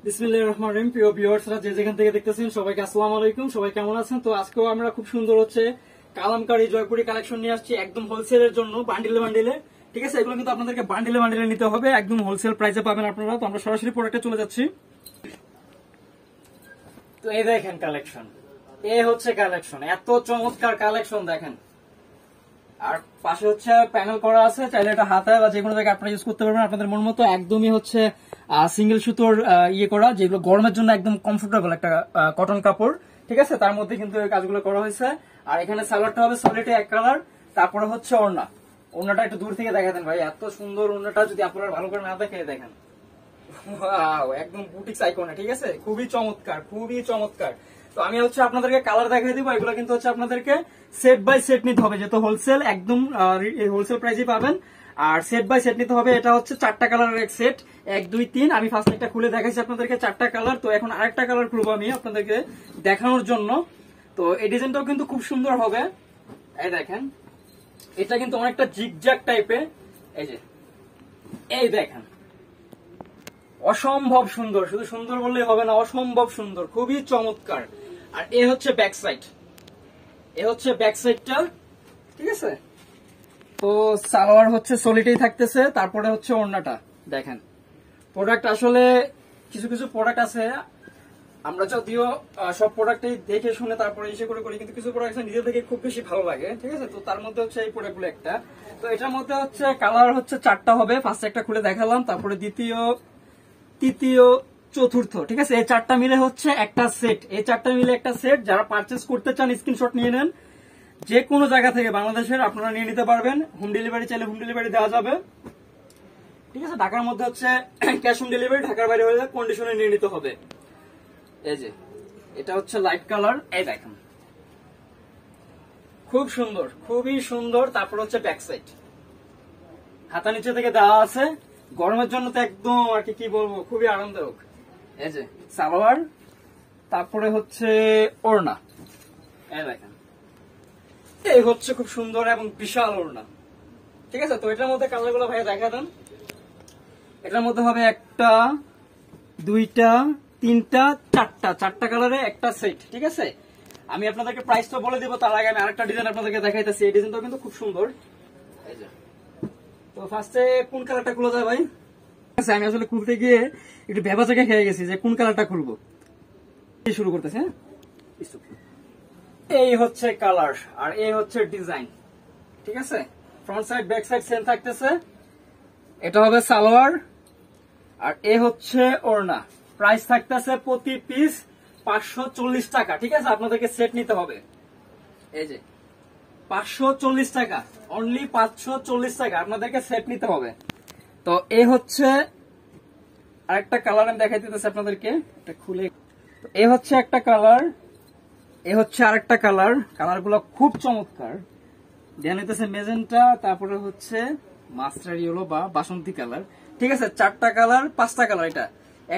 বিসমিল্লাহির রহমানির রহিম। প্রিয় ভিউয়ার্সরা যে যেখান থেকে দেখতেছেন সবাইকে আসসালামু আলাইকুম। সবাই কেমন আছেন? তো আজকেও আমরা খুব সুন্দর হচ্ছে কালামকারী জয়পুরি কালেকশন নিয়ে আসছি একদম হোলসেলের জন্য, বান্ডিলে বান্ডিলে। ঠিক আছে, এগুলো কিন্তু আপনাদেরকে বান্ডিলে বান্ডিলে নিতে হবে, একদম হোলসেল প্রাইসে পাবেন আপনারা। তো আমরা সরাসরি প্রোডাক্টে চলে যাচ্ছি। তো এই দেখেন কালেকশন, এ হচ্ছে কালেকশন, এত চমৎকার কালেকশন দেখেন। আর পাশে হচ্ছে প্যানেল করা আছে, চাইলে এটা হাতায় বা যেকোনো জায়গায় আপনারা ইউজ করতে পারবেন আপনাদের মন মতো। একদমই হচ্ছে সিঙ্গেল সুতোর ইয়ে করা, যেগুলো গরমের জন্য একদম কমফোর্টেবল একটা কটন কাপড়। ঠিক আছে, তার মধ্যে কিন্তু এই কাজগুলো করা হয়েছে। আর এখানে সালোয়ারটা হবে সলিডে এক কালার, তারপরে হচ্ছে ওড়না। ওড়নাটা একটু দূর থেকে দেখা দেন ভাই, এত সুন্দর ওড়নাটা, যদি আপনারা ভালো করে না দেখে দেখেন, একদম বুটিক্স আইকনে। ঠিক আছে, খুবই চমৎকার, খুবই চমৎকার। তো আমি হচ্ছে আপনাদেরকে কালার দেখাই দিব। এগুলো কিন্তু হচ্ছে আপনাদেরকে সেট বাই সেট নিতে হবে, যেহেতু হোলসেল, একদম হোলসেল প্রাইসে পাবেন। আর সেট বাই সেট নিতে হবে। এটা হচ্ছে 4টা কালারের এক সেট, 1 2 3। আমি ফার্স্ট একটা খুলে দেখাইছি আপনাদেরকে 4টা কালার। তো এখন আরেকটা কালার খুলবো আমি আপনাদেরকে দেখানোর জন্য। তো এই ডিজাইনটাও কিন্তু খুব সুন্দর হবে। এই দেখেন, এটা কিন্তু অনেকটা জিগজ্যাগ টাইপের। এই যে, এই দেখেন, অসম্ভব সুন্দর। শুধু সুন্দর বললেই হবে না, অসম্ভব সুন্দর, খুবই চমৎকার। আর এ হচ্ছে ব্যাক সাইড, এ হচ্ছে ব্যাক সাইডটা। ঠিক আছে, তো সালোয়ার হচ্ছে সলিডেই থাকতেছে, তারপরে হচ্ছে ওড়নাটা দেখেন। প্রোডাক্ট আসলে কিছু কিছু প্রোডাক্ট আছে, আমরা যদিও সব প্রোডাক্টই দেখে শুনে তারপরে ইসে করে করি, কিন্তু কিছু প্রোডাক্ট নিজে থেকে খুব বেশি ভালো লাগে। ঠিক আছে, তো তার মধ্যে হচ্ছে এই প্রোডাক্টগুলো একটা। তো এটার মধ্যে হচ্ছে কালার হচ্ছে 4টা হবে। ফার্স্ট একটা খুলে দেখালাম, তারপরে দ্বিতীয়, তৃতীয়, চতুর্থ। ঠিক আছে, এই 4টা মিলে হচ্ছে একটা সেট, এই 4টা মিলে একটা সেট। যারা পারচেস করতে চান স্ক্রিনশট নিয়ে নেন, যে কোনো জায়গা থেকে বাংলাদেশের আপনারা নিয়ে নিতে পারবেন। হোম ডেলিভারি চাইলে হোম ডেলিভারি দেওয়া যাবে। ঠিক আছে, ঢাকার মধ্যে হচ্ছে ক্যাশ অন ডেলিভারি, ঢাকার বাইরে হলে কন্ডিশনে নিয়ে নিতে হবে। এই যে, এটা হচ্ছে লাইট কালার, এই দেখেন, খুব সুন্দর, খুবই সুন্দর। তারপর হচ্ছে ব্যাক সাইড, হাতা নিচে থেকে দেওয়া আছে, গরমের জন্য তো একদম আর কি বলবো, খুবই আরামদায়ক। এই যে সালোয়ার, তারপরে হচ্ছে ওড়না, এই দেখেন, এই হচ্ছে খুব সুন্দর এবং বিশাল ওড়না। ঠিক আছে, তো এটার মধ্যে কালার গুলো ভাইয়া দেখা দেন। এটার মধ্যে হবে 1টা 2টা 3টা 4টা কালারে একটা সেট। ঠিক আছে, আমি আপনাদেরকে প্রাইসটা বলে দিব, তার আগে আমি আরেকটা ডিজাইন আপনাদেরকে দেখাইতেছি। এই ডিজাইনটাও কিন্তু খুব সুন্দর। এই যে, তো ফার্স্টে কোন কালারটা খুলে যায় ভাই? আমি আসলে খুলতে গিয়ে একটু ভেবা জায়গায় খেয়ে গেছি যে কোন কালারটা খুলবো। শুরু করতেছে, এই হচ্ছে কালার আর এই হচ্ছে ডিজাইন। ঠিক আছে, front side back side same থাকতেছে। এটা হবে সালোয়ার আর এ হচ্ছে ওড়না। প্রাইস থাকতেছে প্রতি পিস 540 টাকা। ঠিক আছে, আপনাদেরকে সেট নিতে হবে। এই যে 540 টাকা, অনলি 540 টাকা আপনাদেরকে সেট নিতে হবে। তো এ হচ্ছে আরেকটা কালার, আমি দেখাই দিতেছি আপনাদেরকে, এটা খুলে। এ হচ্ছে একটা কালার, এ হচ্ছে আরেকটা কালার। কালার গুলো খুব চমৎকার। দেন হইতেছে মেজেন্টা, তারপরে হচ্ছে মাস্টার ইয়েলো বা বাসন্তী কালার। ঠিক আছে, 4টা কালার, 5টা কালার। এটা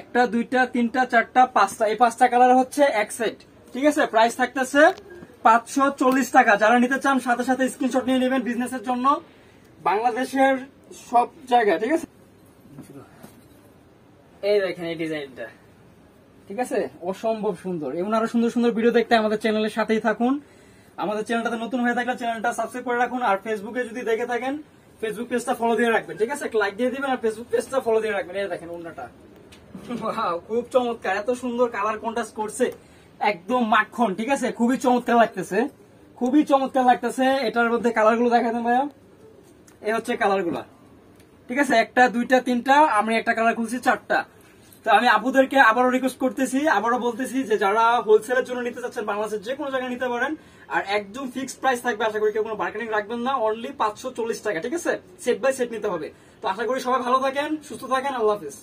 1টা 2টা 3টা 4টা 5টা, এই 5টা কালার হচ্ছে এক সেট। ঠিক আছে, প্রাইস থাকতেছে 540 টাকা। যারা নিতে চান সাথে সাথে স্ক্রিনশট নিয়ে নেবেন বিজনেসের জন্য, বাংলাদেশের সব জায়গায়। ঠিক আছে, এই দেখেন এই ডিজাইনটা। ঠিক আছে, অসম্ভব সুন্দর। এবং আরো সুন্দর সুন্দর ভিডিও দেখতে আমাদের চ্যানেলের সাথেই থাকুন। আমাদের চ্যানেলটাতে নতুন হয়ে থাকলে চ্যানেলটা সাবস্ক্রাইব করে রাখুন। আর ফেসবুকে যদি দেখে থাকেন, ফেসবুক পেজটা ফলো দিয়ে রাখবেন। ঠিক আছে, লাইক দিয়ে দিবেন আর ফেসবুক পেজটা ফলো দিয়ে রাখবেন। এই দেখেন ওড়নাটা, খুব চমৎকার, এত সুন্দর কালার কন্ট্রাস্ট করছে, একদম মাখন। ঠিক আছে, খুবই চমৎকার লাগতেছে, খুবই চমৎকার লাগতেছে। এটার মধ্যে কালার গুলো দেখা দেন ভাইয়া, এই হচ্ছে কালার গুলা। ঠিক আছে, 1টা 2টা 3টা, আমি একটা কালার খুলছি 4টা। তো আমি আপুদেরকে আবারও রিকোয়েস্ট করতেছি, আবারও বলতেছি যে যারা হোলসেলের জন্য নিতে চাচ্ছেন বাংলাদেশের যে কোনো জায়গায় নিতে পারেন। আর একদম ফিক্সড প্রাইস থাকবে, আশা করি কেউ কোনো বার্গেনিং রাখবেন না, অনলি 540 টাকা। ঠিক আছে, সেট বাই সেট নিতে হবে। তো আশা করি সবাই ভালো থাকেন, সুস্থ থাকেন, আল্লাহ হাফেজ।